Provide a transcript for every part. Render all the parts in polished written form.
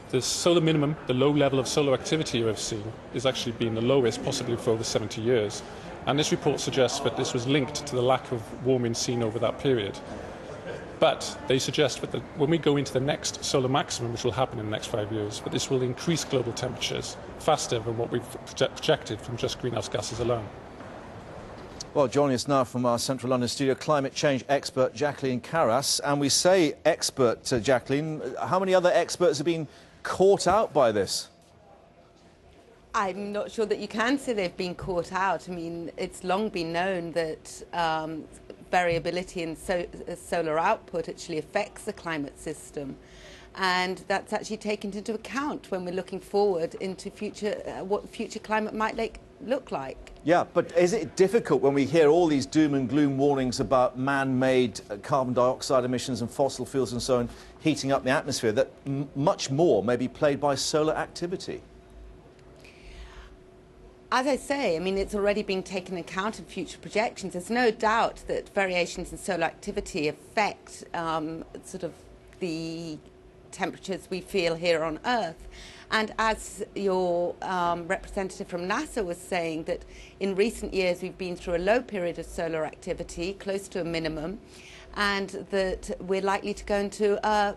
The solar minimum, the low level of solar activity you have seen, is actually been the lowest possibly for over 70 years. And this report suggests that this was linked to the lack of warming seen over that period. But they suggest that when we go into the next solar maximum, which will happen in the next 5 years, that this will increase global temperatures faster than what we've projected from just greenhouse gases alone. Well, joining us now from our Central London studio, climate change expert Jacqueline Carras. And we say expert, Jacqueline, how many other experts have been caught out by this? I'm not sure that you can say they've been caught out. I mean, it's long been known that variability in solar output actually affects the climate system. And that's actually taken into account when we're looking forward into what future climate might look like. Yeah, but is it difficult when we hear all these doom and gloom warnings about man-made carbon dioxide emissions and fossil fuels and so on heating up the atmosphere, that much more may be played by solar activity? As I say, I mean, it's already being taken into account in future projections. There's no doubt that variations in solar activity affect sort of the temperatures we feel here on Earth. And as your representative from NASA was saying, that in recent years we've been through a low period of solar activity, close to a minimum, and that we're likely to go into a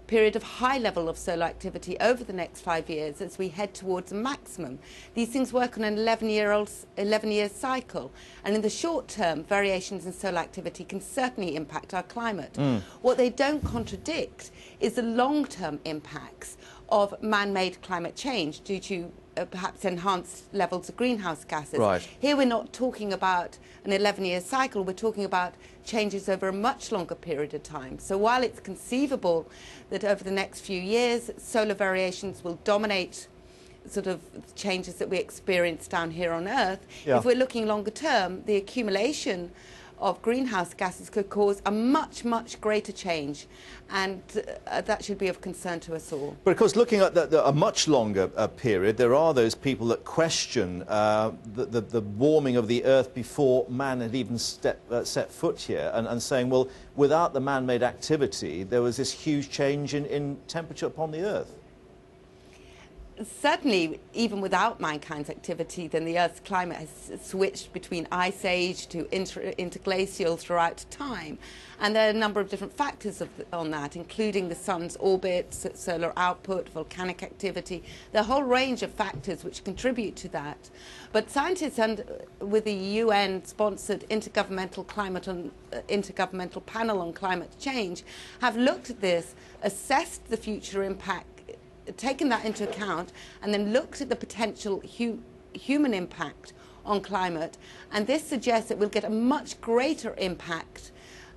period of high level of solar activity over the next 5 years as we head towards a maximum. These things work on an 11-year cycle, and in the short term, variations in solar activity can certainly impact our climate. What they don't contradict is the long-term impacts of man-made climate change due to perhaps enhanced levels of greenhouse gases. Right. Here we're not talking about an 11-year cycle, we're talking about changes over a much longer period of time. So while it's conceivable that over the next few years solar variations will dominate sort of changes that we experience down here on Earth, if we're looking longer term, the accumulation of greenhouse gases could cause a much, much greater change, and that should be of concern to us all. But of course, looking at a much longer period, there are those people that question the warming of the Earth before man had even set foot here, and saying, well, without the man-made activity, there was this huge change in temperature upon the Earth. Certainly, even without mankind's activity, then the Earth's climate has switched between ice age to interglacial throughout time. And there are a number of different factors on that, including the sun's orbit, solar output, volcanic activity, the whole range of factors which contribute to that. But scientists with the UN-sponsored Intergovernmental Panel on Climate Change have looked at this, assessed the future impact, taken that into account, and then looked at the potential human impact on climate, and this suggests that we'll get a much greater impact,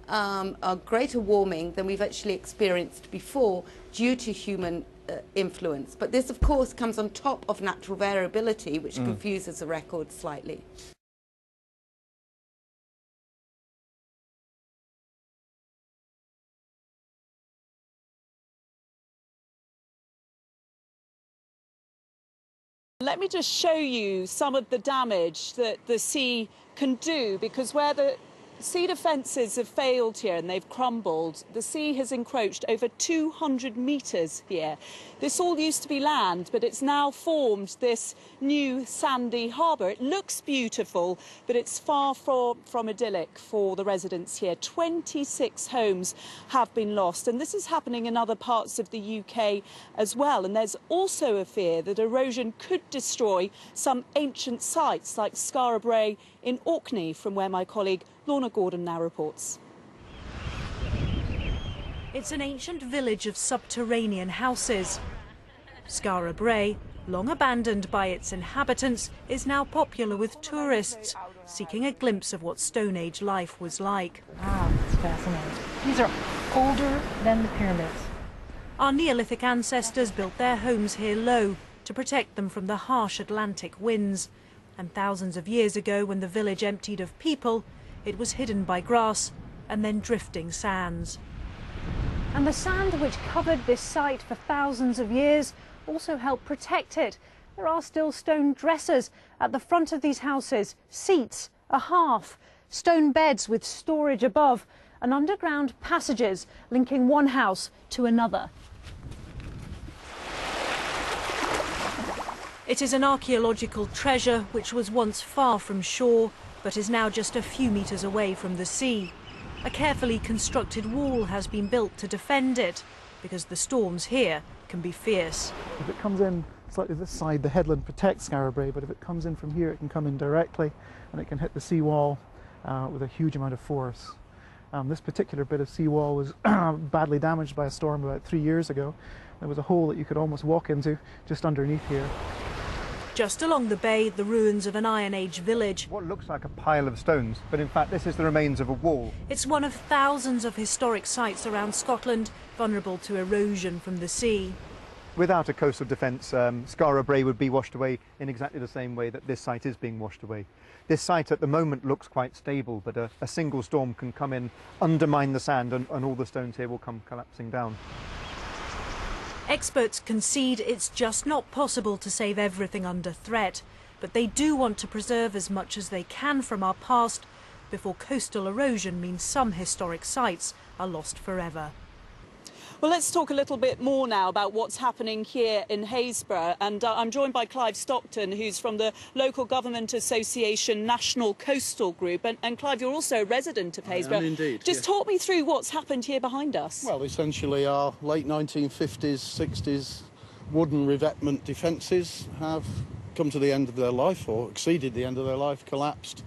a greater warming than we've actually experienced before due to human influence. But this, of course, comes on top of natural variability, which confuses the record slightly. Let me just show you some of the damage that the sea can do, because where the sea defences have failed here and they've crumbled, the sea has encroached over 200 metres here. This all used to be land, but it's now formed this new sandy harbour. It looks beautiful, but it's far from idyllic for the residents here. 26 homes have been lost, and this is happening in other parts of the UK as well. And there's also a fear that erosion could destroy some ancient sites like Skara Brae in Orkney, from where my colleague Lorna Gordon now reports. It's an ancient village of subterranean houses. Skara Brae, long abandoned by its inhabitants, is now popular with tourists seeking a glimpse of what Stone Age life was like. Wow, that's fascinating. These are older than the pyramids. Our Neolithic ancestors built their homes here low to protect them from the harsh Atlantic winds. And thousands of years ago, when the village emptied of people, it was hidden by grass and then drifting sands. And the sand which covered this site for thousands of years also helped protect it. There are still stone dressers at the front of these houses, seats, a hearth, stone beds with storage above, and underground passages linking one house to another. It is an archaeological treasure which was once far from shore, but is now just a few metres away from the sea. A carefully constructed wall has been built to defend it, because the storms here can be fierce. If it comes in slightly this side, the headland protects Skara Brae, but if it comes in from here, it can come in directly, and it can hit the seawall with a huge amount of force. This particular bit of seawall was badly damaged by a storm about 3 years ago. There was a hole that you could almost walk into just underneath here. Just along the bay, the ruins of an Iron Age village. What looks like a pile of stones, but in fact this is the remains of a wall. It's one of thousands of historic sites around Scotland vulnerable to erosion from the sea. Without a coastal defence, Skara Brae would be washed away in exactly the same way that this site is being washed away. This site at the moment looks quite stable, but a single storm can come in, undermine the sand, and all the stones here will come collapsing down. Experts concede it's just not possible to save everything under threat, but they do want to preserve as much as they can from our past before coastal erosion means some historic sites are lost forever. Well, let's talk a little bit more now about what's happening here in Haysborough. And I'm joined by Clive Stockton, who's from the Local Government Association National Coastal Group. And Clive, you're also a resident of Haysborough. Indeed. Just talk me through what's happened here behind us. Well, essentially our late 1950s, 60s wooden revetment defences have come to the end of their life, or exceeded the end of their life, collapsed.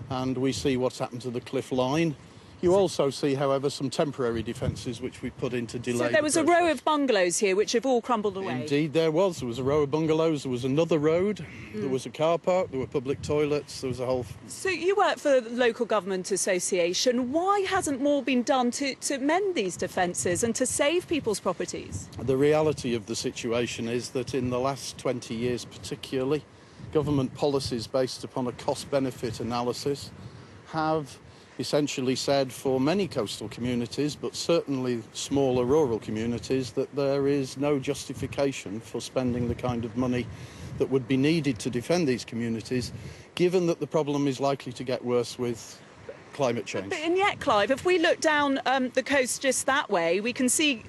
And we see what's happened to the cliff line. You also see, however, some temporary defences which we put in to delay. So there was a row of bungalows here which have all crumbled away. Indeed, there was. There was a row of bungalows. There was another road. There was a car park. There were public toilets. There was a whole. So you work for the Local Government Association. Why hasn't more been done to mend these defences and to save people's properties? The reality of the situation is that in the last 20 years, particularly, government policies based upon a cost-benefit analysis have essentially said for many coastal communities, but certainly smaller rural communities, that there is no justification for spending the kind of money that would be needed to defend these communities, given that the problem is likely to get worse with climate change. And yet, Clive, if we look down the coast just that way, we can see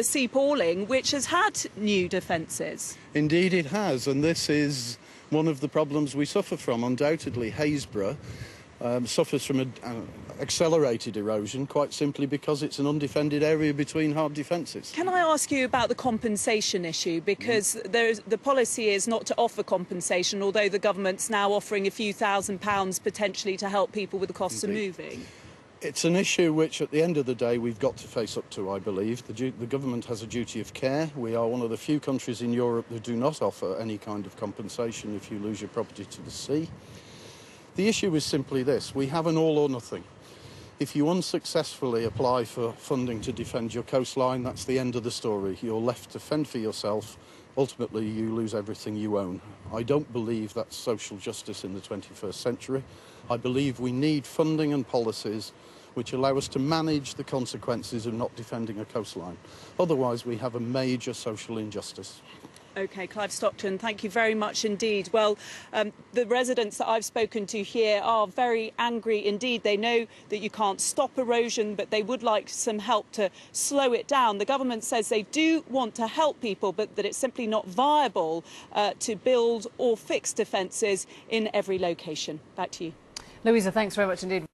Sea Palling, which has had new defences. Indeed it has, and this is one of the problems we suffer from. Undoubtedly, Haysborough suffers from accelerated erosion, quite simply because it's an undefended area between hard defences. Can I ask you about the compensation issue? Because the policy is not to offer compensation, although the government's now offering a few £1,000s potentially to help people with the costs of moving. It's an issue which, at the end of the day, we've got to face up to, I believe. The government has a duty of care. We are one of the few countries in Europe that do not offer any kind of compensation if you lose your property to the sea. The issue is simply this: we have an all or nothing. If you unsuccessfully apply for funding to defend your coastline, that's the end of the story. You're left to fend for yourself. Ultimately, you lose everything you own. I don't believe that's social justice in the 21st century. I believe we need funding and policies which allow us to manage the consequences of not defending a coastline. Otherwise, we have a major social injustice. OK, Clive Stockton, thank you very much indeed. Well, the residents that I've spoken to here are very angry indeed. They know that you can't stop erosion, but they would like some help to slow it down. The government says they do want to help people, but that it's simply not viable to build or fix defences in every location. Back to you. Louisa, thanks very much indeed.